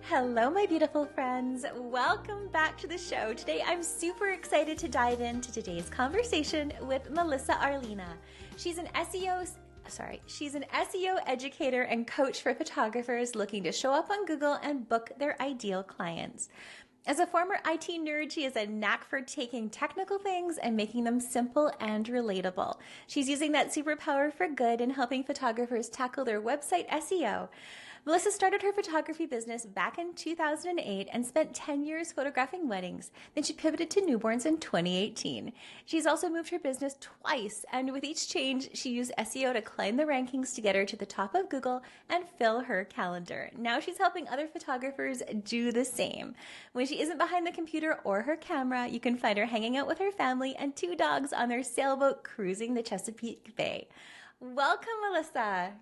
Hello, my beautiful friends. Welcome back to the show. Today, I'm super excited to dive into today's conversation with Melissa Arlena. She's an SEO educator and coach for photographers looking to show up on Google and book their ideal clients. As a former IT nerd, she has a knack for taking technical things and making them simple and relatable. She's using that superpower for good and helping photographers tackle their website SEO. Melissa started her photography business back in 2008 and spent 10 years photographing weddings. Then she pivoted to newborns in 2018. She's also moved her business twice, and with each change, she used SEO to climb the rankings to get her to the top of Google and fill her calendar. Now she's helping other photographers do the same. When she isn't behind the computer or her camera, you can find her hanging out with her family and 2 dogs on their sailboat cruising the Chesapeake Bay. Welcome, Melissa.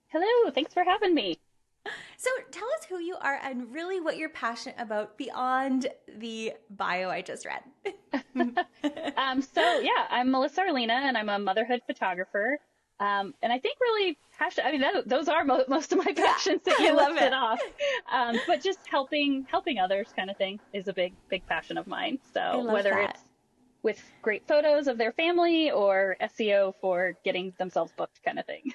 Hello, thanks for having me. So tell us who you are and really what you're passionate about beyond the bio I just read. I'm Melissa Arlena, and I'm a motherhood photographer. And I think really passionate. I mean, those are most of my passions that you listed off. But just helping others, kind of thing, is a big passion of mine. So whether it's with great photos of their family or SEO for getting themselves booked, kind of thing.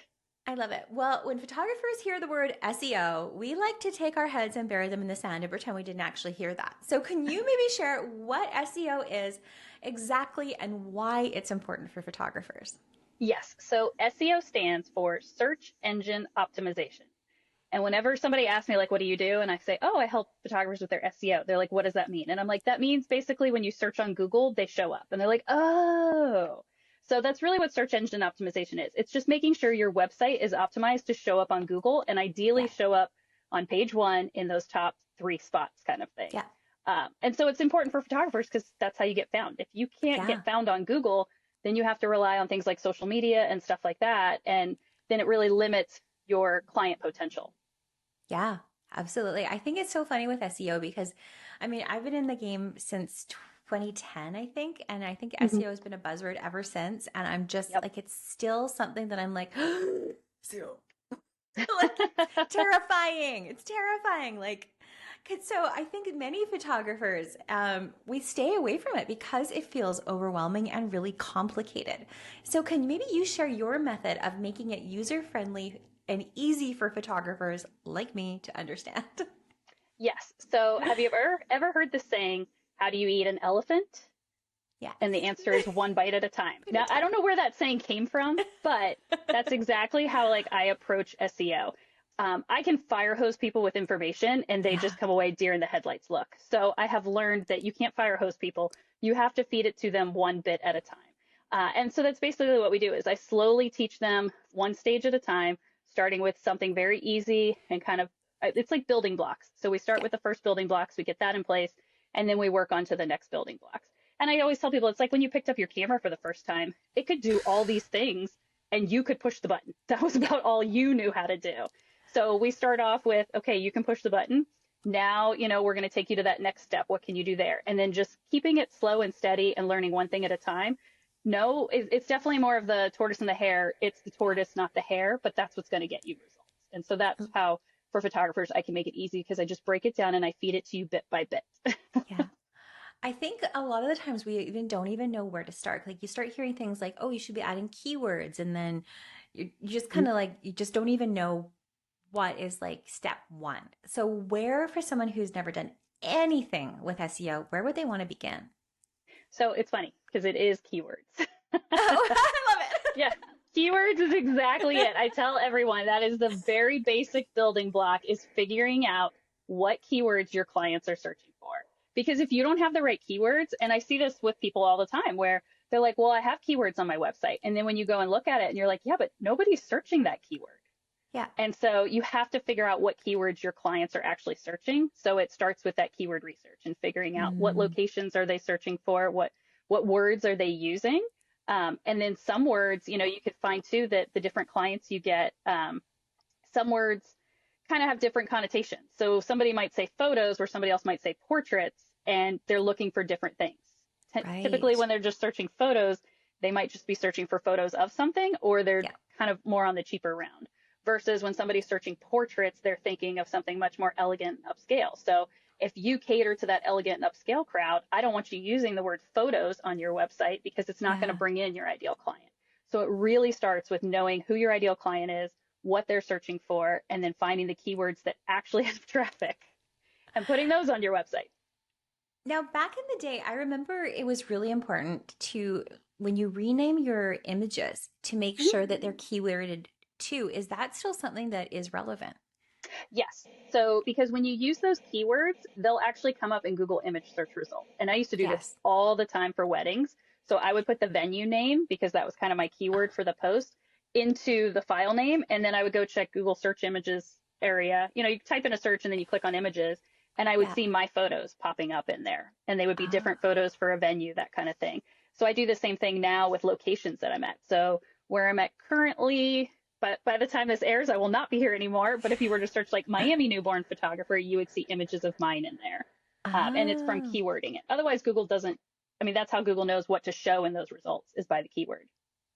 I love it. Well, when photographers hear the word SEO, we like to take our heads and bury them in the sand and pretend we didn't actually hear that. So can you maybe share what SEO is exactly and why it's important for photographers? Yes. So SEO stands for search engine optimization. And whenever somebody asks me, like, what do you do? And I say, oh, I help photographers with their SEO. They're like, what does that mean? And I'm like, that means basically when you search on Google, they show up. And they're like, oh. So that's really what search engine optimization is. It's just making sure your website is optimized to show up on Google and ideally show up on page 1 in those top 3 spots, kind of thing. Yeah. And so it's important for photographers because that's how you get found. If you can't get found on Google, then you have to rely on things like social media and stuff like that. And then it really limits your client potential. Yeah, absolutely. I think it's so funny with SEO because, I mean, I've been in the game since 2010, I think. And I think SEO has been a buzzword ever since. And I'm just like, it's still something that I'm like, SEO. Like, terrifying. It's terrifying. Like, so I think many photographers, we stay away from it because it feels overwhelming and really complicated. So can maybe you share your method of making it user-friendly and easy for photographers like me to understand? Yes. So have you ever heard the saying, how do you eat an elephant? Yeah. And the answer is one bite at a time. Now, I don't know where that saying came from, but that's exactly how I approach SEO. I can fire hose people with information and they just come away deer in the headlights look. So I have learned that you can't fire hose people. You have to feed it to them one bit at a time. And so that's basically what we do is I slowly teach them one stage at a time, starting with something very easy and it's like building blocks. So we start with the first building blocks, we get that in place, and then we work on to the next building blocks. And I always tell people, it's like when you picked up your camera for the first time, it could do all these things and you could push the button. That was about all you knew how to do. So we start off with, okay, you can push the button. Now, we're going to take you to that next step. What can you do there? And then just keeping it slow and steady and learning one thing at a time. No, it's definitely more of the tortoise and the hare. It's the tortoise, not the hare, but that's what's going to get you results. And so that's how, for photographers, I can make it easy because I just break it down and I feed it to you bit by bit. Yeah. I think a lot of the times we don't even know where to start. Like you start hearing things like, oh, you should be adding keywords. And then you just kind of you just don't even know what is step 1. So where, for someone who's never done anything with SEO, where would they want to begin? So it's funny because it is keywords. Oh, I love it. Yeah. Keywords is exactly it. I tell everyone that is the very basic building block is figuring out what keywords your clients are searching for. Because if you don't have the right keywords, and I see this with people all the time where they're like, well, I have keywords on my website. And then when you go and look at it and you're like, yeah, but nobody's searching that keyword. Yeah. And so you have to figure out what keywords your clients are actually searching. So it starts with that keyword research and figuring out what locations are they searching for, what words are they using. And then some words, you could find too that the different clients you get, some words kind of have different connotations. So somebody might say photos where somebody else might say portraits, and they're looking for different things. Right. Typically when they're just searching photos, they might just be searching for photos of something, or they're kind of more on the cheaper round. versus when somebody's searching portraits, they're thinking of something much more elegant and upscale. So if you cater to that elegant and upscale crowd, I don't want you using the word photos on your website because it's not going to bring in your ideal client. So it really starts with knowing who your ideal client is, what they're searching for, and then finding the keywords that actually have traffic and putting those on your website. Now, back in the day, I remember it was really important to, when you rename your images, to make sure that they're keyworded too. Is that still something that is relevant? Yes. So because when you use those keywords, they'll actually come up in Google image search results. And I used to do this all the time for weddings. So I would put the venue name, because that was kind of my keyword for the post, into the file name. And then I would go check Google search images area. You know, you type in a search and then you click on images, and I would see my photos popping up in there. And they would be different photos for a venue, that kind of thing. So I do the same thing now with locations that I'm at. So where I'm at currently, but by the time this airs, I will not be here anymore. But if you were to search like Miami newborn photographer, you would see images of mine in there. And it's from keywording it. Otherwise, Google doesn't, I mean, that's how Google knows what to show in those results, is by the keyword.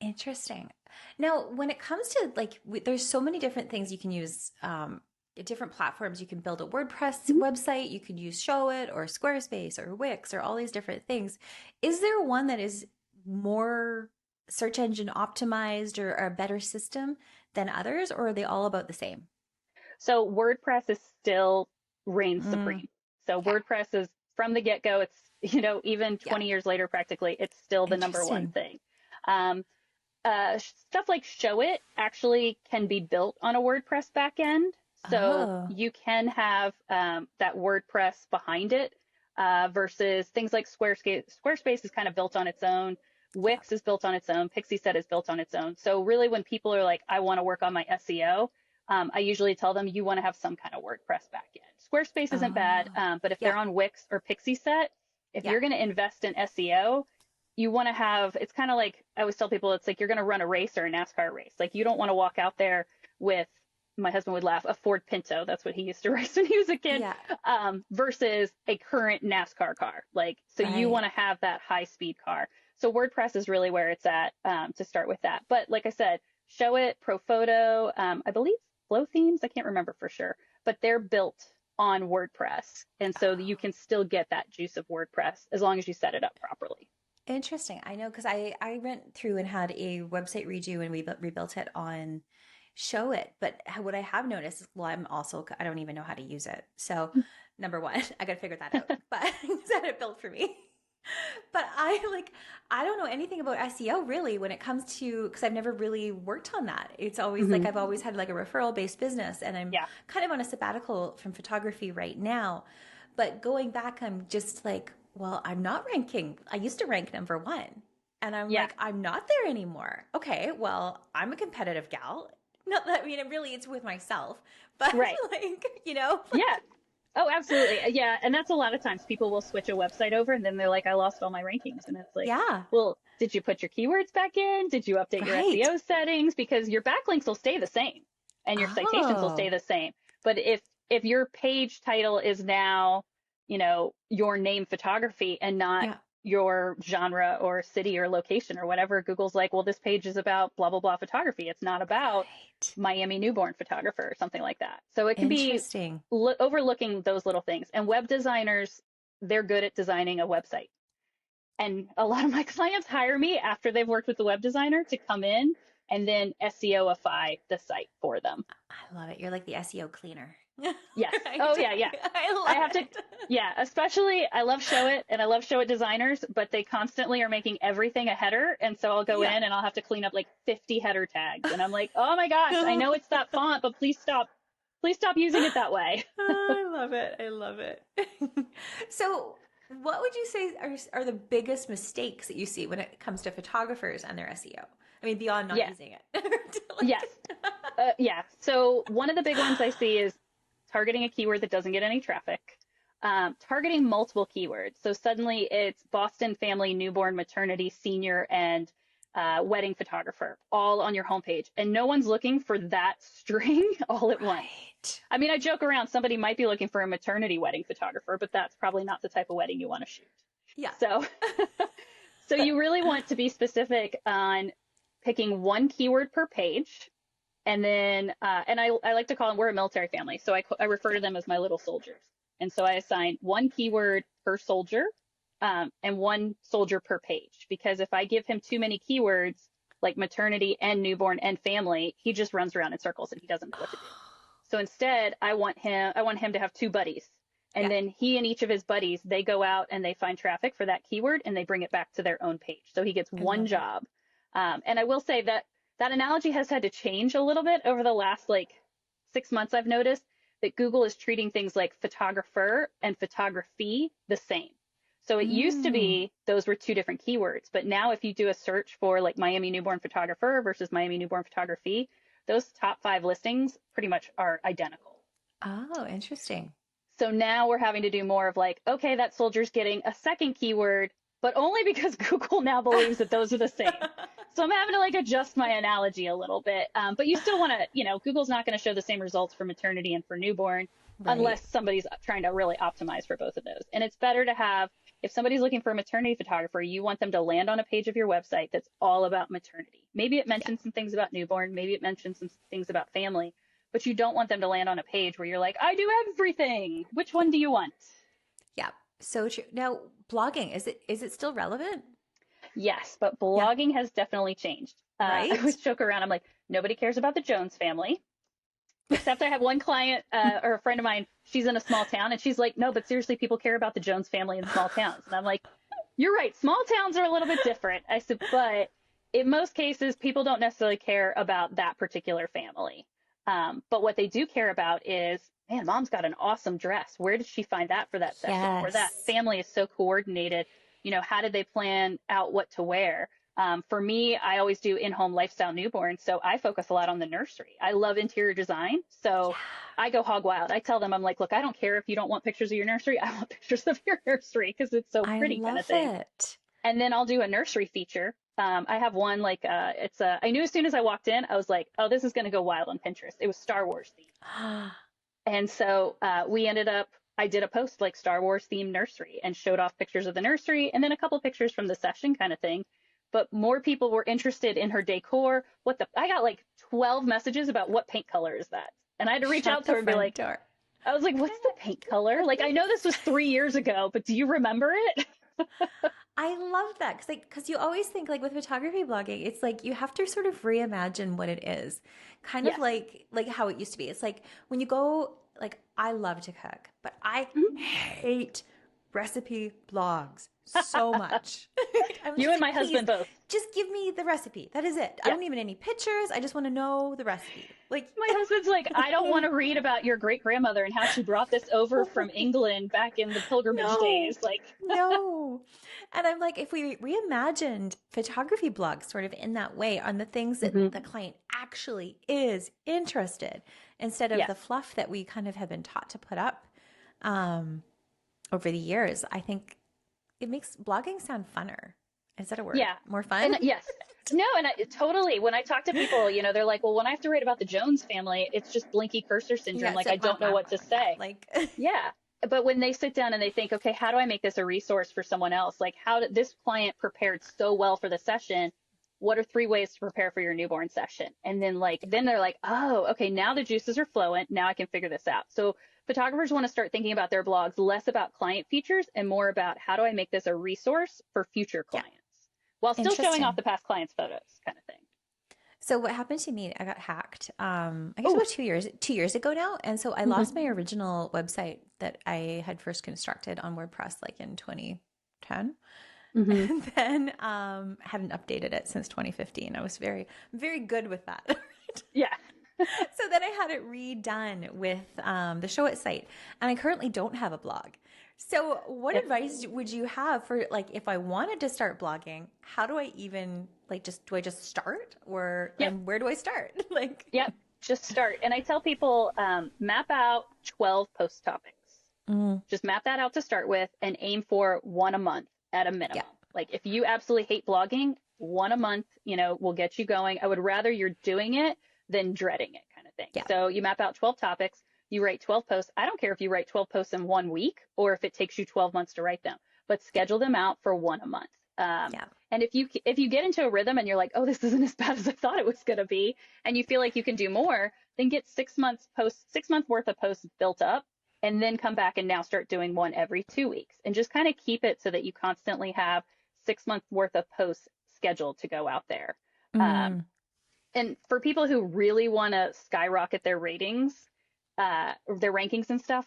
Interesting. Now, when it comes to like, there's so many different things you can use, different platforms. You can build a WordPress website, you could use Showit or Squarespace or Wix or all these different things. Is there one that is more search engine optimized or a better system than others, or are they all about the same? So WordPress is still reigns supreme. So WordPress is from the get-go, it's, you know, even 20 years later, practically, it's still the number one thing. Stuff like Showit actually can be built on a WordPress backend. So you can have that WordPress behind it versus things like Squarespace. Squarespace is kind of built on its own. Wix is built on its own. Pixie Set is built on its own. So really, when people are like, I want to work on my SEO, I usually tell them you want to have some kind of WordPress backend. Squarespace isn't bad, but if they're on Wix or Pixie Set, if you're going to invest in SEO, you want to have, it's kind of like, I always tell people, it's like you're going to run a race or a NASCAR race. Like, you don't want to walk out there with, my husband would laugh, a Ford Pinto. That's what he used to race when he was a kid, versus a current NASCAR car. Like, so you want to have that high speed car. So WordPress is really where it's at to start with that. But like I said, Showit, Profoto, I believe Flow Themes, I can't remember for sure, but they're built on WordPress. And so you can still get that juice of WordPress as long as you set it up properly. Interesting. I know, because I went through and had a website redo and we rebuilt it on Showit. But what I have noticed is, well, I don't even know how to use it. So number one, I got to figure that out. But I had it built for me. But I don't know anything about SEO really when it comes to, because I've never really worked on that. It's always like, I've always had like a referral based business, and I'm kind of on a sabbatical from photography right now. But going back, I'm just like, well, I'm not ranking. I used to rank number one, and I'm like, I'm not there anymore. Okay, well, I'm a competitive gal. Not that, I mean, it's with myself, but like, you know. Yeah. Oh, absolutely. Yeah. And that's a lot of times people will switch a website over and then they're like, I lost all my rankings. And it's like, well, did you put your keywords back in? Did you update your SEO settings? Because your backlinks will stay the same and your citations will stay the same. But if your page title is now, you know, your name photography and not your genre or city or location or whatever, Google's like, well, this page is about blah, blah, blah photography. It's not about Miami newborn photographer or something like that. So it can be overlooking those little things. And web designers, they're good at designing a website. And a lot of my clients hire me after they've worked with the web designer to come in and then SEOify the site for them. I love it. You're like the SEO cleaner. Yes. Oh yeah, yeah. I have to. Yeah, especially I love Showit and I love Showit designers, but they constantly are making everything a header, and so I'll go in and I'll have to clean up like 50 header tags, and I'm like, oh my gosh, I know it's that font, but please stop using it that way. Oh, I love it. I love it. So, what would you say are the biggest mistakes that you see when it comes to photographers and their SEO? I mean, beyond not using it. Yes. Yeah. So one of the big ones I see is targeting a keyword that doesn't get any traffic, targeting multiple keywords. So suddenly it's Boston family, newborn, maternity, senior, and wedding photographer all on your homepage. And no one's looking for that string all at once. I mean, I joke around, somebody might be looking for a maternity wedding photographer, but that's probably not the type of wedding you want to shoot. Yeah. So you really want to be specific on picking one keyword per page And then, and I like to call them, we're a military family. So I refer to them as my little soldiers. And so I assign one keyword per soldier, and one soldier per page. Because if I give him too many keywords, like maternity and newborn and family, he just runs around in circles and he doesn't know what to do. So instead, I want him to have two buddies. And then he and each of his buddies, they go out and they find traffic for that keyword and they bring it back to their own page. So he gets one job. And I will say that that analogy has had to change a little bit over the last like 6 months. I've noticed that Google is treating things like photographer and photography the same. So it used to be those were two different keywords, but now if you do a search for like Miami newborn photographer versus Miami newborn photography, those top 5 listings pretty much are identical. Oh, interesting. So now we're having to do more of like, okay, that soldier's getting a second keyword, but only because Google now believes that those are the same. So I'm having to like adjust my analogy a little bit. But you still want to, Google's not going to show the same results for maternity and for newborn unless somebody's trying to really optimize for both of those. And it's better to have, if somebody's looking for a maternity photographer, you want them to land on a page of your website that's all about maternity. Maybe it mentions some things about newborn, maybe it mentions some things about family, but you don't want them to land on a page where you're like, I do everything. Which one do you want? Yeah, so true. Now, blogging, is it still relevant? Yes, but blogging has definitely changed. Right? I always joke around. I'm like, nobody cares about the Jones family. Except I have one client or a friend of mine, she's in a small town and she's like, no, but seriously, people care about the Jones family in small towns. And I'm like, you're right. Small towns are a little bit different. I said, but in most cases, people don't necessarily care about that particular family. But what they do care about is, man, mom's got an awesome dress. Where did she find that for that session? Or that family is so coordinated. How did they plan out what to wear? For me, I always do in-home lifestyle newborn. So I focus a lot on the nursery. I love interior design. So I go hog wild. I tell them, I'm like, look, I don't care if you don't want pictures of your nursery. I want pictures of your nursery because it's so pretty kind of thing. It. And then I'll do a nursery feature. I have one like, I knew as soon as I walked in, I was like, oh, this is going to go wild on Pinterest. It was Star Wars themed. And so I did a post like Star Wars themed nursery and showed off pictures of the nursery and then a couple pictures from the session kind of thing. But more people were interested in her decor. I got like 12 messages about what paint color is that? And I had to reach out to her and be like, I was like, what's the paint color? Like, I know this was 3 years ago, but do you remember it? I love that because you always think like with photography blogging, it's like you have to sort of reimagine what it is, kind of like how it used to be. It's like when you go, like I love to cook, but I hate recipe blogs so much. You and my husband both. Just give me the recipe. That is it. I don't need any pictures. I just want to know the recipe. Like my husband's like, I don't want to read about your great grandmother and how she brought this over from England back in the pilgrimage days. Like no. And I'm like, if we reimagined photography blogs sort of in that way on the things that the client actually is interested instead of the fluff that we kind of have been taught to put up over the years, I think it makes blogging sound funner. Is that a word? Yeah. More fun? And, yes. No, and totally. When I talk to people, they're like, well, when I have to write about the Jones family, it's just blinky cursor syndrome. Like, I don't know what to say. Like, yeah. But when they sit down and they think, okay, how do I make this a resource for someone else? Like, how did this client prepared so well for the session? What are 3 ways to prepare for your newborn session? And then they're like, oh, okay, now the juices are flowing. Now I can figure this out. So photographers want to start thinking about their blogs less about client features and more about how do I make this a resource for future clients while still showing off the past clients' photos kind of thing. So what happened to me, I got hacked, I guess about 2 years ago now. And so I lost my original website that I had first constructed on WordPress like in 2010. And then hadn't updated it since 2015. I was very, very good with that. Yeah. So then I had it redone with the Show It site. And I currently don't have a blog. So what advice would you have for like if I wanted to start blogging, how do I even do I just start or and where do I start? Just start. And I tell people map out 12 post topics. Just map that out to start with and aim for 1 a month at a minimum. Like if you absolutely hate blogging, 1 a month, will get you going. I would rather you're doing it than dreading it kind of thing. So you map out 12 topics. You write 12 posts. I don't care if you write 12 posts in 1 week or if it takes you 12 months to write them, but schedule them out for 1 a month. Yeah. And if you get into a rhythm and you're like, oh, this isn't as bad as I thought it was going to be, and you feel like you can do more, then get 6 months worth of posts built up, and then come back and now start doing one every 2 weeks, and just kind of keep it so that you constantly have 6 months worth of posts scheduled to go out there. Um, Mm, and for people who really want to skyrocket their ratings, their rankings and stuff,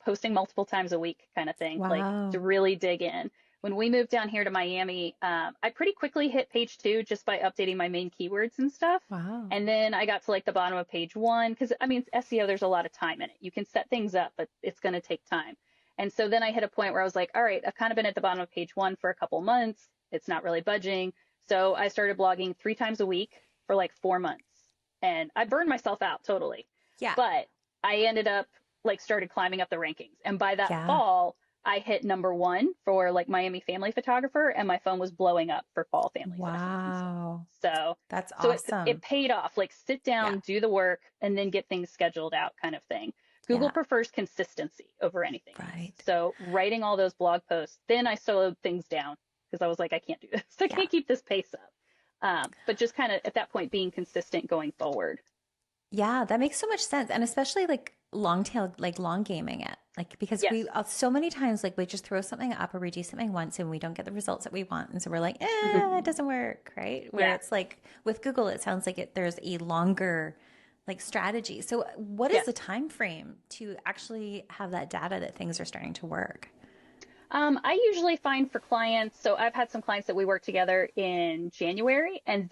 posting multiple times a week kind of thing, like to wow. really dig in. When we moved down here to Miami, I pretty quickly hit page 2 just by updating my main keywords and stuff. Wow. And then I got to like the bottom of page 1 because I mean, SEO, there's a lot of time in it. You can set things up, but it's going to take time. And so then I hit a point where I was like, all right, I've kind of been at the bottom of page 1 for a couple months. It's not really budging. So I started blogging 3 times a week for like 4 months. And I burned myself out totally. Yeah. But I ended up like started climbing up the rankings. And by that Yeah. fall, I hit #1 for like Miami family photographer, and my phone was blowing up for fall family sessions. Wow. So, That's so it awesome. paid off. Like sit Yeah. down, do the work, and then get things scheduled out, kind of thing. Google Yeah. prefers consistency over anything else. Right. So writing all those blog posts, then I slowed things down because I was like, I can't do this. I Yeah. can't keep this pace up. But just kind of at that point being consistent going forward. Yeah, that makes so much sense. And especially like long tail, like long gaming it. Like, because Yes. we so many times, like, we just throw something up or we do something once and we don't get the results that we want. And so we're like, Mhm. it doesn't work. Right. Where Yeah. it's like with Google, it sounds like there's a longer like strategy. So what is Yes. the time frame to actually have that data that things are starting to work? I usually find for clients, so I've had some clients that we worked together in January, and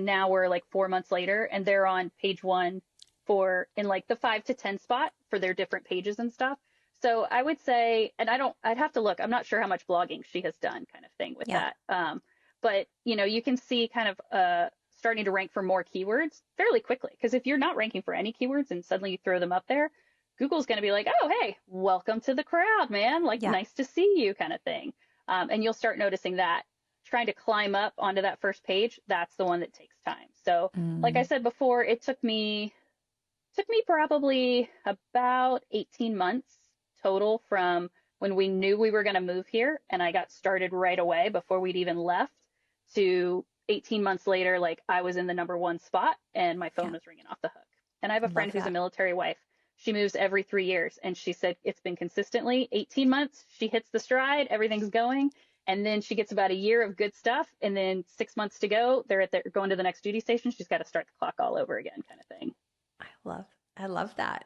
now we're like 4 months later, and they're on page 1 for in like the 5 to 10 spot for their different pages and stuff. So I would say, and I'd have to look, I'm not sure how much blogging she has done kind of thing with Yeah. that. But you can see kind of, starting to rank for more keywords fairly quickly. Because if you're not ranking for any keywords and suddenly you throw them up there, Google's going to be like, oh, hey, welcome to the crowd, man. Like, Yeah. nice to see you kind of thing. And you'll start noticing that trying to climb up onto that first page, that's the one that takes time. So, like I Mm, said before, it took me probably about 18 months total from when we knew we were going to move here and I got started right away before we'd even left to 18 months later, like I was in the #1 spot and my phone yeah. was ringing off the hook. And I have a friend Love who's a that. military wife. She moves every 3 years, and she said it's been consistently 18 months. She hits the stride, everything's going, and then she gets about a year of good stuff, and then 6 months to go. They're going to the next duty station. She's got to start the clock all over again, kind of thing. I love, I love that.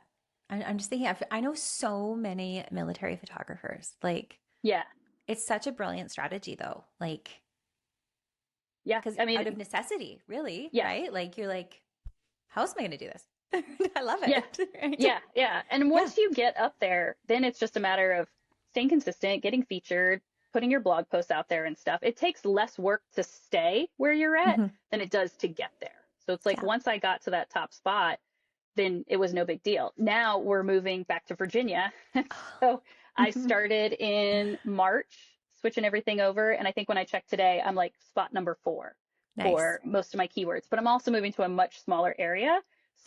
I'm just thinking, I know so many military photographers. Like, Yeah, it's such a brilliant strategy, though. Like, yeah. because I out of mean, necessity, really, yeah, right? Like, you're like, how else am I going to do this? I love yeah, it. Right? yeah, yeah. And Yeah. once you get up there, then it's just a matter of staying consistent, getting featured, putting your blog posts out there and stuff. It takes less work to stay where you're at Hmm. than it does to get there. So it's like Yeah. once I got to that top spot, then it was no big deal. Now we're moving back to Virginia. So I started in March, switching everything over. And I think when I checked today, I'm like spot #4 Nice. for most of my keywords. But I'm also moving to a much smaller area. Yeah.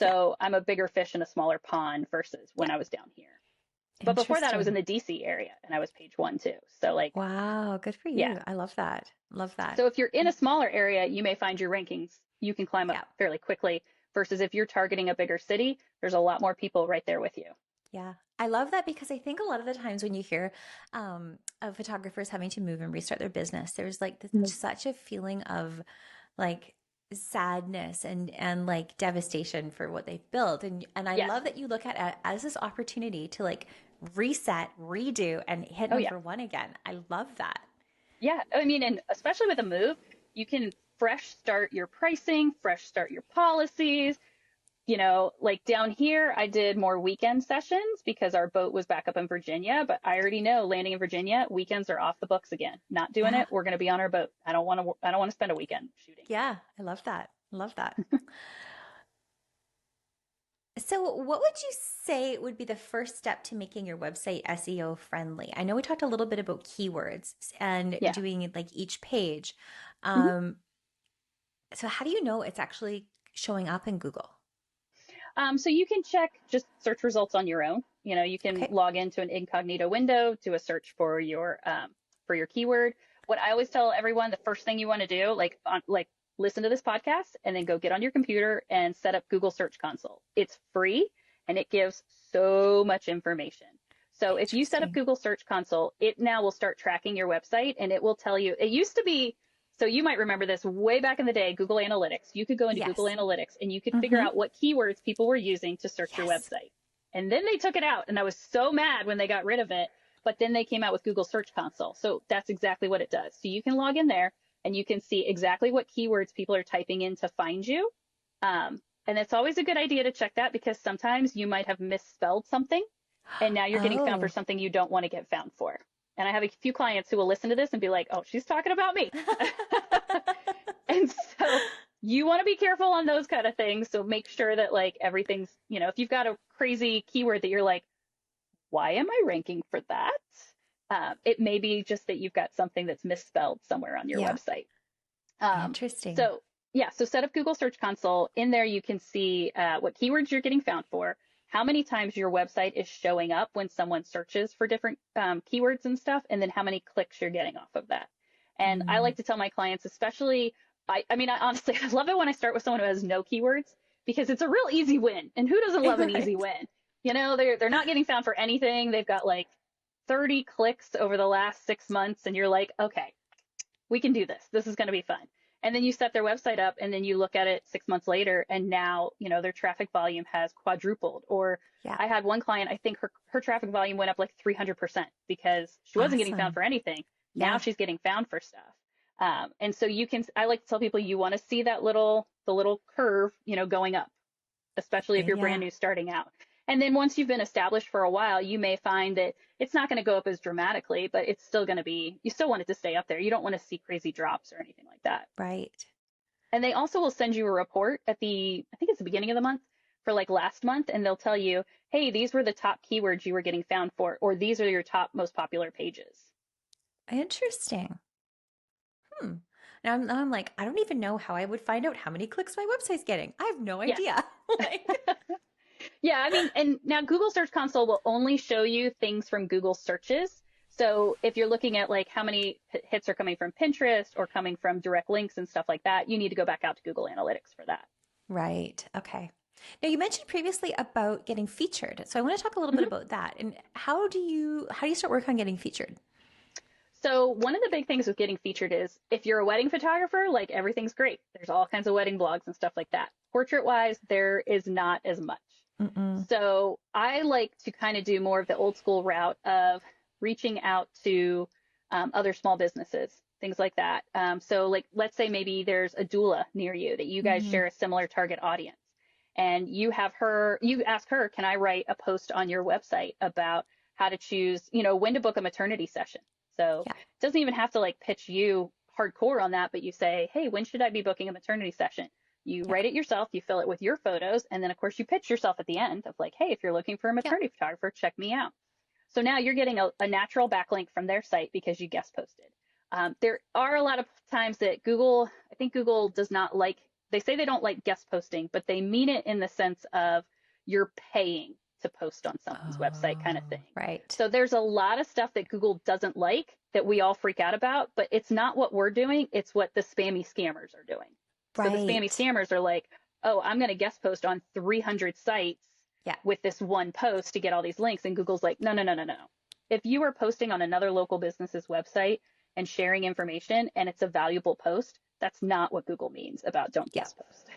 So I'm a bigger fish in a smaller pond versus when Yeah. I was down here. But before that, I was in Interesting. the DC area and I was page 1 too. So, like, Wow. Good for yeah. you. I love that. Love that. So if you're in a smaller area, you may find your rankings, you can climb up Yeah. fairly quickly versus if you're targeting a bigger city, there's a lot more people right there with you. Yeah. I love that because I think a lot of the times when you hear of photographers having to move and restart their business, there's like Mhm. such a feeling of like sadness and like devastation for what they've built. And I Yes. love that you look at it as this opportunity to like reset, redo, and hit Oh, yeah. #1 again. I love that. Yeah. I mean, and especially with a move, you can fresh start your pricing, fresh start your policies. Like down here, I did more weekend sessions because our boat was back up in Virginia, but I already know landing in Virginia, weekends are off the books again. Not doing Yeah. it. We're going to be on our boat. I don't want to spend a weekend shooting. Yeah. I love that. Love that. So, what would you say would be the first step to making your website SEO friendly? I know we talked a little bit about keywords and Yeah. doing like each page. Mhm. Um, so, how do you know it's actually showing up in Google? So you can check just search results on your own. You can Okay. log into an incognito window, do a search for your keyword, what I always tell everyone, the first thing you want to do, like listen to this podcast and then go get on your computer and set up Google Search Console. It's free and it gives so much information. So if you set up Google Search Console, it now will start tracking your website and it will tell you, it used to be, so you might remember this way back in the day, Google Analytics. You could go into Google Analytics and you could figure out what keywords people were using to search your website. And then they took it out and I was so mad when they got rid of it, but then they came out with Google Search Console. So that's exactly what it does. So you can log in there and you can see exactly what keywords people are typing in to find you. And it's always a good idea to check that because sometimes you might have misspelled something and now you're getting found for something you don't want to get found for. And I have a few clients who will listen to this and be like, oh, she's talking about me. And so you want to be careful on those kind of things. So make sure that like everything's, you know, if you've got a crazy keyword that you're like, why am I ranking for that? It may be just that you've got something that's misspelled somewhere on your website. Interesting. So yeah, so set up Google Search Console. In there, you can see what keywords you're getting found for, how many times your website is showing up when someone searches for different keywords and stuff, and then how many clicks you're getting off of that. And I like to tell my clients, especially, I mean, honestly, I love it when I start with someone who has no keywords because it's a real easy win. And who doesn't love an easy win? You know, they're not getting found for anything. They've got like 30 clicks over the last 6 months, and you're like, okay, we can do this. This is going to be fun. And then you set their website up and then you look at it 6 months later and now, you know, their traffic volume has quadrupled. Or I had one client, I think her traffic volume went up like 300% because she wasn't getting found for anything. Now she's getting found for stuff. And so I like to tell people you want to see the little curve, you know, going up, especially if you're brand new starting out. And then once you've been established for a while, you may find that it's not going to go up as dramatically, but it's still going to be, you still want it to stay up there. You don't want to see crazy drops or anything like that. Right. And they also will send you a report I think it's the beginning of the month for like last month. And they'll tell you, hey, these were the top keywords you were getting found for, or these are your top most popular pages. Interesting. Now I'm like, I don't even know how I would find out how many clicks my website's getting. I have no idea. Yeah, I mean, and now Google Search Console will only show you things from Google searches. So if you're looking at like how many hits are coming from Pinterest or coming from direct links and stuff like that, you need to go back out to Google Analytics for that. Right. Okay. Now you mentioned previously about getting featured. So I want to talk a little bit about that. And how do you start work on getting featured? So one of the big things with getting featured is if you're a wedding photographer, like everything's great. There's all kinds of wedding blogs and stuff like that. Portrait wise, there is not as much. So I like to kind of do more of the old school route of reaching out to other small businesses, things like that. So like, let's say maybe there's a doula near you that you guys share a similar target audience and you ask her, can I write a post on your website about how to choose, you know, when to book a maternity session? So it doesn't even have to like pitch you hardcore on that, but you say, hey, when should I be booking a maternity session? You write it yourself, you fill it with your photos, and then of course you pitch yourself at the end of like, hey, if you're looking for a maternity photographer, check me out. So now you're getting a natural backlink from their site because you guest posted. There are a lot of times that I think Google does not like, they say they don't like guest posting, but they mean it in the sense of you're paying to post on someone's website kind of thing. Right. So there's a lot of stuff that Google doesn't like that we all freak out about, but it's not what we're doing, it's what the spammy scammers are doing. So the spammy scammers are like, oh, I'm going to guest post on 300 sites with this one post to get all these links. And Google's like, no. If you are posting on another local business's website and sharing information and it's a valuable post, that's not what Google means about don't guest post.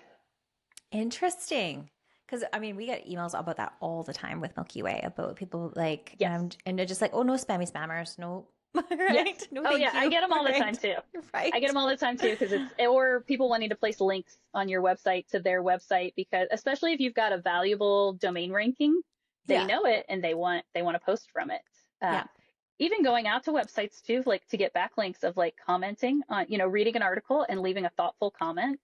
Interesting. Because, I mean, we get emails about that all the time with Milky Way about people like, and they're just like, oh, no spammy spammers. No. Right? Yes. No, oh yeah, I get them all the time too. Right. I get them all the time too because or people wanting to place links on your website to their website because especially if you've got a valuable domain ranking, they know it and they want to post from it. Even going out to websites too, like to get backlinks of like commenting on, you know, reading an article and leaving a thoughtful comment.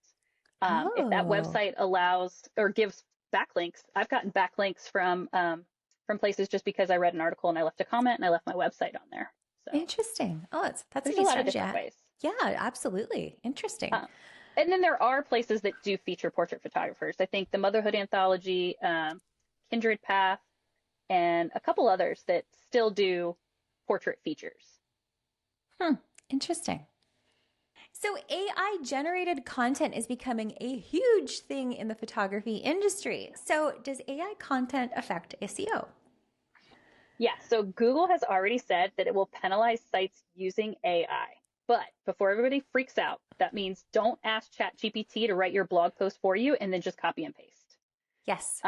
If that website allows or gives backlinks, I've gotten backlinks from places just because I read an article and I left a comment and I left my website on there. So, interesting. Oh, that's a lot of different ways. Yeah, absolutely. Interesting. And then there are places that do feature portrait photographers. I think the Motherhood Anthology, Kindred Path, and a couple others that still do portrait features. Interesting. So AI generated content is becoming a huge thing in the photography industry. So does AI content affect SEO? Yeah, so Google has already said that it will penalize sites using AI. But before everybody freaks out, that means don't ask ChatGPT to write your blog post for you and then just copy and paste. Yes.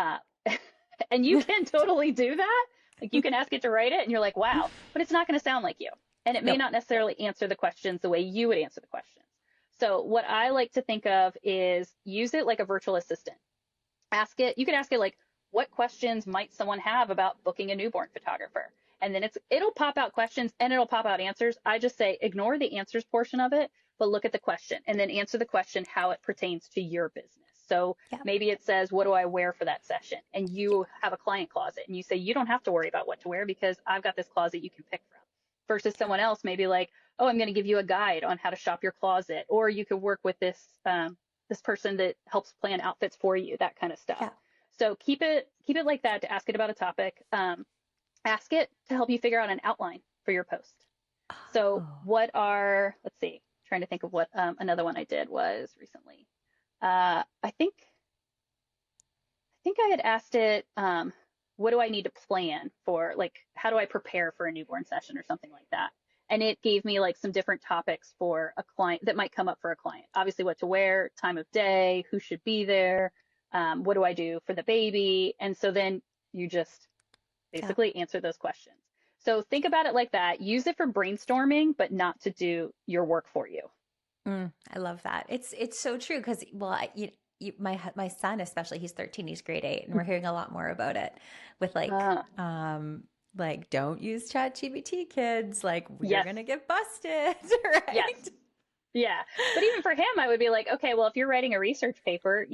And you can totally do that. Like you can ask it to write it and you're like, wow, but it's not going to sound like you. And it may Nope. not necessarily answer the questions the way you would answer the questions. So what I like to think of is use it like a virtual assistant. You can ask it like, what questions might someone have about booking a newborn photographer? And then it'll pop out questions and it'll pop out answers. I just say, ignore the answers portion of it, but look at the question and then answer the question how it pertains to your business. So Yeah. maybe it says, what do I wear for that session? And you have a client closet and you say, you don't have to worry about what to wear because I've got this closet you can pick from. Versus someone else maybe like, oh, I'm going to give you a guide on how to shop your closet, or you could work with this person that helps plan outfits for you, that kind of stuff. Yeah. So keep it like that to ask it about a topic. Ask it to help you figure out an outline for your post. So let's see, trying to think of what another one I did was recently. I think I had asked it, what do I need to plan for, like, how do I prepare for a newborn session or something like that? And it gave me like some different topics for a client that might come up for a client. Obviously what to wear, time of day, who should be there, what do I do for the baby? And so then you just basically answer those questions. So think about it like that. Use it for brainstorming, but not to do your work for you. I love that. It's so true because, well, my son especially, he's 13, he's grade 8, and we're hearing a lot more about it with like don't use ChatGPT, kids, like you're Yes. gonna get busted, right? Yes. Yeah. But even for him, I would be like, okay, well, if you're writing a research paper,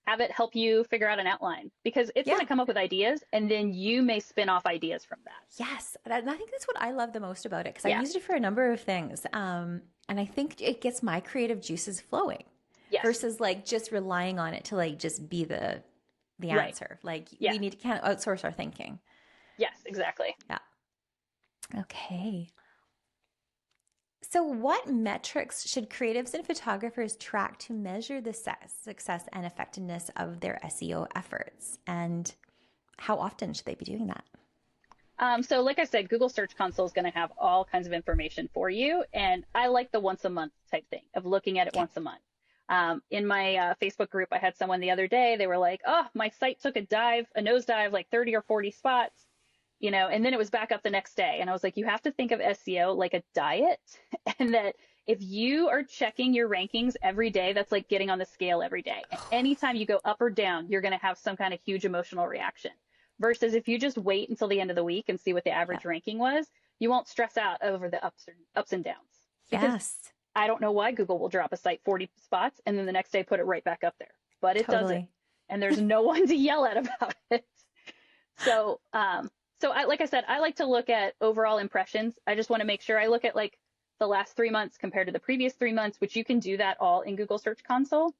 have it help you figure out an outline because it's going to come up with ideas and then you may spin off ideas from that. Yes. And I think that's what I love the most about it because I used it for a number of things. And I think it gets my creative juices flowing versus like just relying on it to like just be the answer. Like we can't outsource our thinking. Yes, exactly. Yeah. Okay. So what metrics should creatives and photographers track to measure the success and effectiveness of their SEO efforts? And how often should they be doing that? So like I said, Google Search Console is going to have all kinds of information for you. And I like the once a month type thing of looking at it once a month. In my Facebook group, I had someone the other day, they were like, oh, my site took a nosedive, like 30 or 40 spots. And then it was back up the next day. And I was like, you have to think of SEO like a diet and that if you are checking your rankings every day, that's like getting on the scale every day. And anytime you go up or down, you're going to have some kind of huge emotional reaction versus if you just wait until the end of the week and see what the average ranking was, you won't stress out over the ups and downs. Because I don't know why Google will drop a site 40 spots and then the next day put it right back up there, but it doesn't. And there's no one to yell at about it. So like I said, I like to look at overall impressions. I just want to make sure I look at like the last 3 months compared to the previous 3 months, which you can do that all in Google Search Console.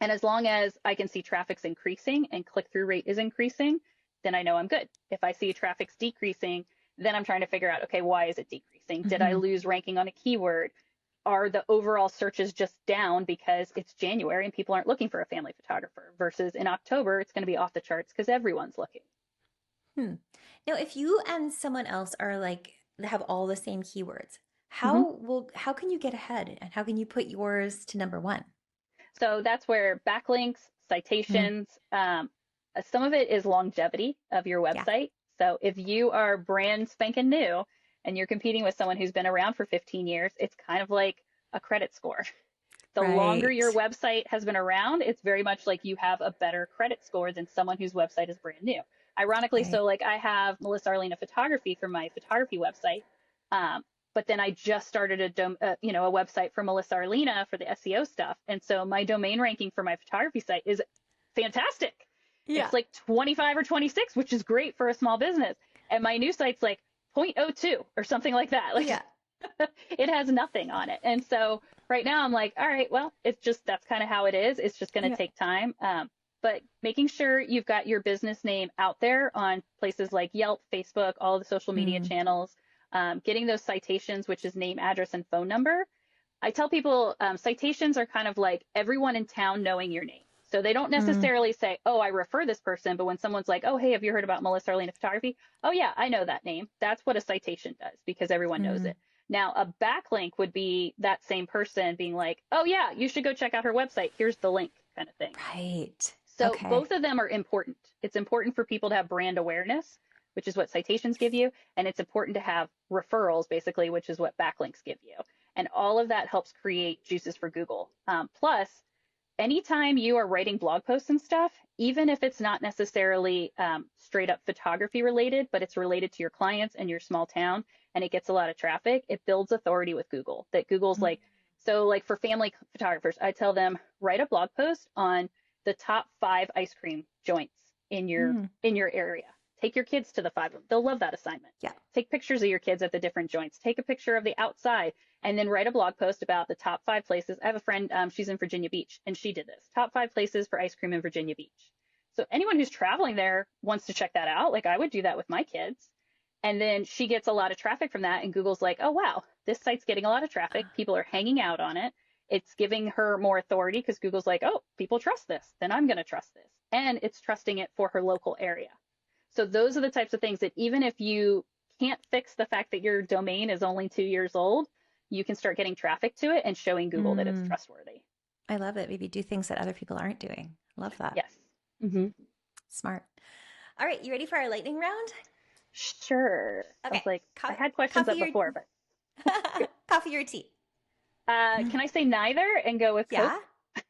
And as long as I can see traffic's increasing and click-through rate is increasing, then I know I'm good. If I see traffic's decreasing, then I'm trying to figure out, okay, why is it decreasing? Did I lose ranking on a keyword? Are the overall searches just down because it's January and people aren't looking for a family photographer versus in October, it's going to be off the charts because everyone's looking. Now, if you and someone else are like have all the same keywords, how can you get ahead and how can you put yours to number one? So that's where backlinks, citations, some of it is longevity of your website. So if you are brand spanking new and you're competing with someone who's been around for 15 years, it's kind of like a credit score. The longer your website has been around, it's very much like you have a better credit score than someone whose website is brand new. Ironically, so like I have Melissa Arlena Photography for my photography website, but then I just started a website for Melissa Arlena for the SEO stuff, and so my domain ranking for my photography site is fantastic. It's like 25 or 26, which is great for a small business, and my new site's like 0.02 or something like that. Like it has nothing on it, and so right now I'm like, all right, well, that's kind of how it is. It's just going to take time. But making sure you've got your business name out there on places like Yelp, Facebook, all the social media channels. getting those citations, which is name, address, and phone number. I tell people citations are kind of like everyone in town knowing your name. So they don't necessarily say, oh, I refer this person. But when someone's like, oh, hey, have you heard about Melissa Arlena Photography? Oh, yeah, I know that name. That's what a citation does because everyone knows it. Now, a backlink would be that same person being like, oh, yeah, you should go check out her website. Here's the link kind of thing. Right. So both of them are important. It's important for people to have brand awareness, which is what citations give you. And it's important to have referrals, basically, which is what backlinks give you. And all of that helps create juices for Google. Plus, anytime you are writing blog posts and stuff, even if it's not necessarily straight up photography related, but it's related to your clients and your small town, and it gets a lot of traffic, it builds authority with Google. That Google's like, so like for family photographers, I tell them, write a blog post on the top 5 ice cream joints in your area. Take your kids to the 5 of them. They'll love that assignment. Yeah. Take pictures of your kids at the different joints. Take a picture of the outside and then write a blog post about the top 5 places. I have a friend, she's in Virginia Beach, and she did this. Top 5 places for ice cream in Virginia Beach. So anyone who's traveling there wants to check that out. Like I would do that with my kids. And then she gets a lot of traffic from that. And Google's like, oh, wow, this site's getting a lot of traffic. People are hanging out on it. It's giving her more authority because Google's like, oh, people trust this. Then I'm going to trust this. And it's trusting it for her local area. So those are the types of things that even if you can't fix the fact that your domain is only 2 years old, you can start getting traffic to it and showing Google that it's trustworthy. I love it. Maybe do things that other people aren't doing. Love that. Yes. Mm-hmm. Smart. All right. You ready for our lightning round? Sure. Okay. I was like, I had questions up before, but. Coffee or tea? Can I say neither and go with Coke? Yeah.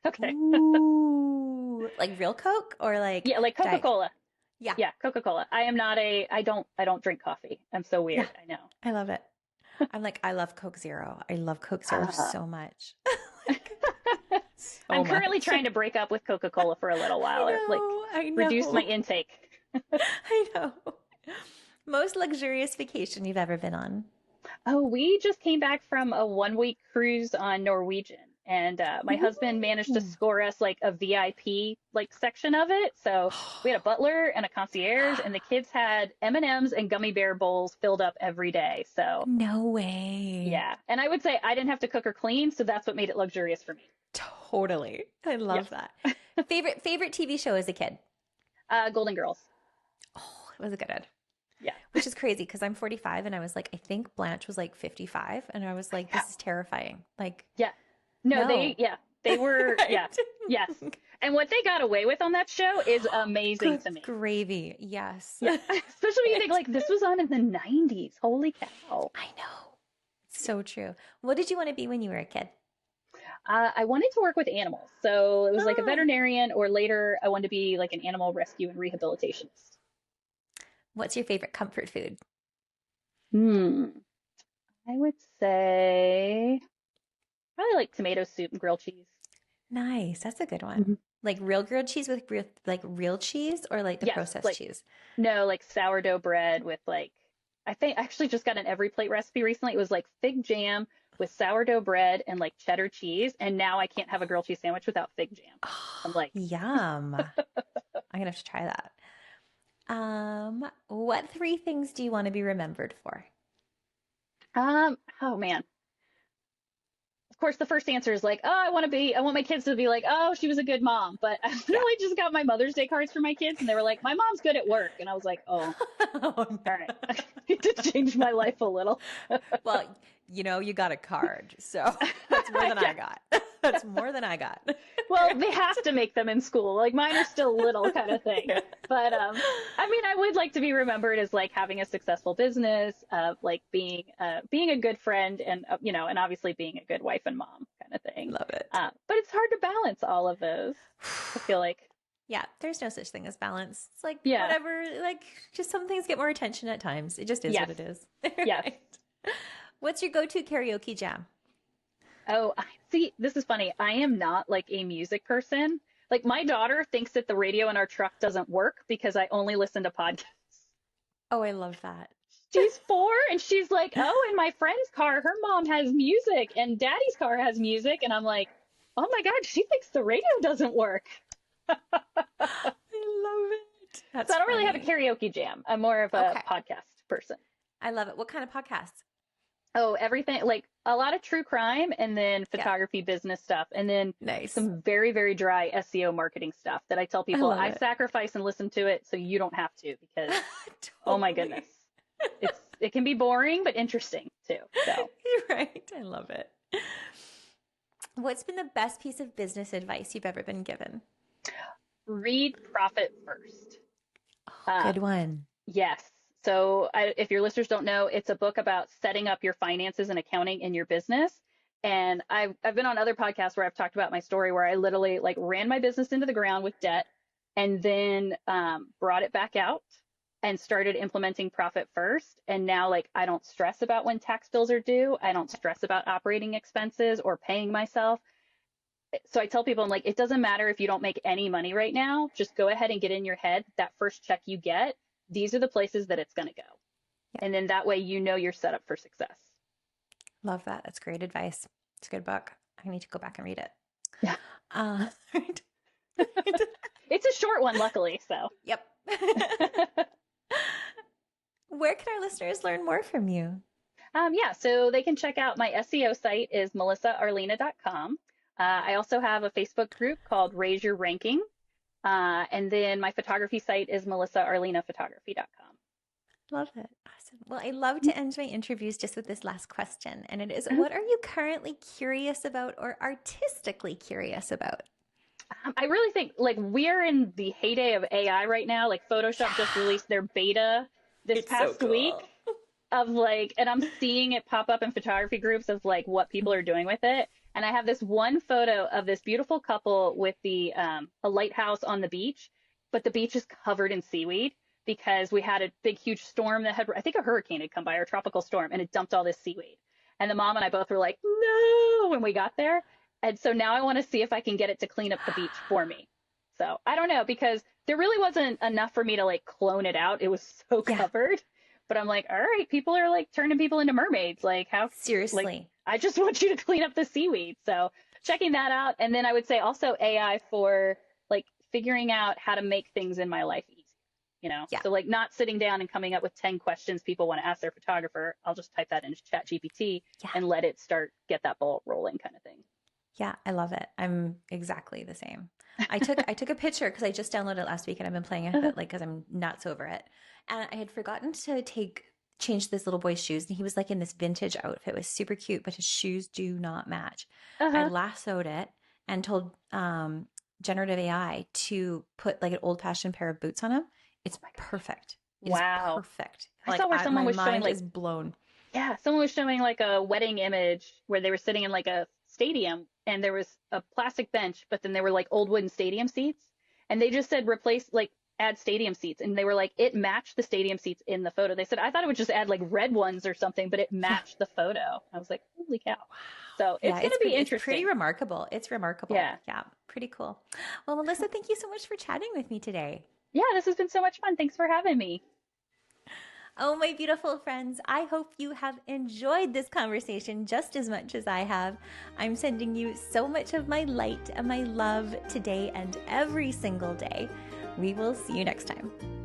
Okay. Ooh, like real Coke or like like Coca-Cola. Yeah. Yeah, Coca-Cola. I don't drink coffee. I'm so weird. Yeah. I know. I love it. I'm like, I love Coke Zero. I love Coke Zero so much. I'm currently trying to break up with Coca-Cola for a little while or reduce my intake. I know. Most luxurious vacation you've ever been on? Oh, we just came back from a 1-week cruise on Norwegian. And my husband managed to score us like a VIP like section of it. So we had a butler and a concierge, and the kids had M&Ms and gummy bear bowls filled up every day. So no way. Yeah. And I would say I didn't have to cook or clean. So that's what made it luxurious for me. Totally. I love that. Favorite TV show as a kid? Golden Girls. Oh, it was a good one. Yeah. Which is crazy because I'm 45 and I was like, I think Blanche was like 55. And I was like, this is terrifying. Like, yeah. No, they were, yeah, yes. And what they got away with on that show is amazing to me. Gravy, yes. Yeah. Especially when you think like this was on in the 90s. Holy cow. I know. So true. What did you want to be when you were a kid? I wanted to work with animals. So it was like a veterinarian, or later I wanted to be like an animal rescue and rehabilitationist. What's your favorite comfort food? I would say probably like tomato soup and grilled cheese. Nice. That's a good one. Like real grilled cheese with real cheese, or like the processed cheese? No, like sourdough bread with like, I actually just got an every plate recipe recently. It was like fig jam with sourdough bread and like cheddar cheese. And now I can't have a grilled cheese sandwich without fig jam. I'm like, yum. I'm going to have to try that. What 3 things do you want to be remembered for? Oh man. Of course, the first answer is like, oh, I want my kids to be like, oh, she was a good mom. But I literally just got my Mother's Day cards for my kids, and they were like, my mom's good at work. And I was like, oh, all right. I need to change my life a little. Well, you got a card, so that's more than I got. That's more than I got. Well, they have to make them in school. Like mine are still little kind of thing. But I mean, I would like to be remembered as like having a successful business, like being a good friend, and and obviously being a good wife and mom kind of thing. Love it. But it's hard to balance all of those. I feel like. Yeah, there's no such thing as balance. It's like whatever. Like just some things get more attention at times. It just is what it is. Yes. What's your go-to karaoke jam? Oh, see, this is funny. I am not like a music person. Like my daughter thinks that the radio in our truck doesn't work because I only listen to podcasts. Oh, I love that. She's 4 and she's like, oh, in my friend's car, her mom has music and daddy's car has music. And I'm like, oh my God, she thinks the radio doesn't work. I love it. So I don't really have a karaoke jam. I'm more of a podcast person. I love it. What kind of podcasts? Oh, everything, like a lot of true crime and then Yeah. photography business stuff. And then Nice. some very, very dry SEO marketing stuff that I tell I people love I it. sacrifice and listen to it so you don't have to because, oh my Totally. goodness, it can be boring, but interesting too. So, You're right. I love it. What's been the best piece of business advice you've ever been given? read Profit First. Oh, good one. Yes. So if your listeners don't know, it's a book about setting up your finances and accounting in your business. And I've been on other podcasts where I've talked about my story where I literally like ran my business into the ground with debt and then brought it back out and started implementing Profit First. And now like I don't stress about when tax bills are due. I don't stress about operating expenses or paying myself. So I tell people, I'm like, it doesn't matter if you don't make any money right now. Just go ahead and get in your head that first check you get, these are the places that it's going to go. Yeah. And then that way, you know, you're set up for success. Love that. That's great advice. It's a good book. I need to go back and read it. Yeah. Right. It's a short one, luckily. So, Yep. Where can our listeners learn more from you? Yeah, so they can check out my SEO site is melissaarlena.com. I also have a Facebook group called Raise Your Ranking. And then my photography site is melissaarlenaphotography.com. Love it. Awesome. Well, I love to end my interviews just with this last question. And it is, what are you currently curious about or artistically curious about? I really think like we're in the heyday of AI right now. Like Photoshop just released their beta this past week of like, and I'm seeing it pop up in photography groups of like what people are doing with it. And I have this one photo of this beautiful couple with a lighthouse on the beach, but the beach is covered in seaweed because we had a big, huge storm that had, I think a hurricane had come by or a tropical storm and it dumped all this seaweed. And the mom and I both were like, no, when we got there. And so now I want to see if I can get it to clean up the beach for me. So I don't know, because there really wasn't enough for me to like clone it out. It was so covered. But I'm like, all right, people are like turning people into mermaids. Like how Seriously. Like, I just want you to clean up the seaweed. So checking that out. And then I would say also AI for like figuring out how to make things in my life easy, you know? Yeah. So like not sitting down and coming up with 10 questions people want to ask their photographer. I'll just type that into ChatGPT and let it get that ball rolling kind of thing. Yeah, I love it. I'm exactly the same. I took a picture because I just downloaded it last week and I've been playing with it like because I'm nuts over it. And I had forgotten to change this little boy's shoes, and he was like in this vintage outfit. It was super cute, but his shoes do not match. I lassoed it and told generative AI to put like an old-fashioned pair of boots on him. It's perfect. It's perfect. I saw where someone was showing like is blown. Yeah, someone was showing like a wedding image where they were sitting in like a stadium and there was a plastic bench, but then there were like old wooden stadium seats, and they just said add stadium seats, and they were like, it matched the stadium seats in the photo. They said, I thought it would just add like red ones or something, but it matched the photo. I was like, holy cow. So it's going to be interesting. It's pretty remarkable. It's remarkable. Yeah. Pretty cool. Well, Melissa, thank you so much for chatting with me today. Yeah, this has been so much fun. Thanks for having me. Oh, my beautiful friends, I hope you have enjoyed this conversation just as much as I have. I'm sending you so much of my light and my love today and every single day. We will see you next time.